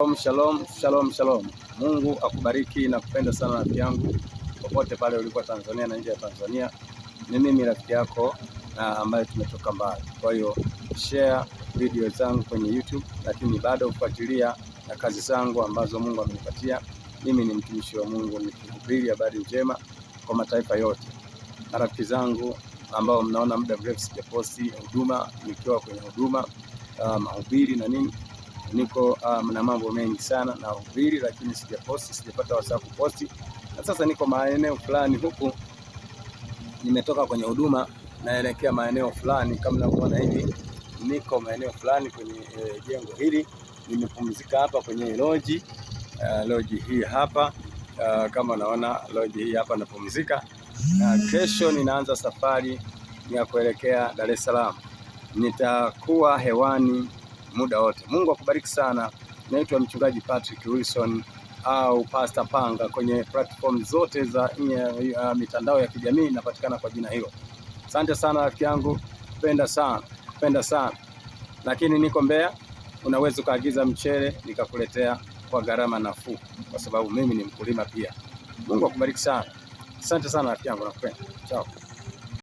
Shalom, shalom, shalom. Mungu akubariki na kupenda sana rafiki yangu popote pale ulikuwa Tanzania na nje ya Tanzania. Ni mimi rafiki yako na ambaye tumetoka mbali. Kwa hiyo share video zangu kwenye YouTube, lakini bado ufuatilia na kazi zangu ambazo Mungu amenipatia. Mimi ni mtumishi wa Mungu, nikihubiri habari njema kwa mataifa yote. Na rafiki zangu ambao mnaona muda mrefu sijaposti huduma, nikiwa kwenye huduma mahubiri na nini, niko na mambo mengi sana na hubiri, lakini sijapata wasaa kuposti. Na sasa niko maeneo fulani huku, nimetoka kwenye huduma naelekea maeneo fulani. Kama mnaona hivi, niko maeneo fulani kwenye jengo hili. Nimepumzika hapa kwenye lodge hii hapa. Kama naona lodge hii hapa napumzika, na kesho ninaanza safari ya kuelekea Dar es Salaam. Nitakuwa hewani muda wote. Mungu akubariki sana. Naitwa mchungaji Patrick Wilson au Pastor Panga kwenye platform zote za mitandao ya kijamii, napatikana kwa jina hilo. Asante sana rafiki yangu, penda sana. Lakini niko Mbeya, unaweza ukaagiza mchele nikakuletea kwa gharama nafuu, kwa sababu mimi ni mkulima pia. Mungu akubariki sana. Asante sana rafiki yangu, nakupenda. Ciao.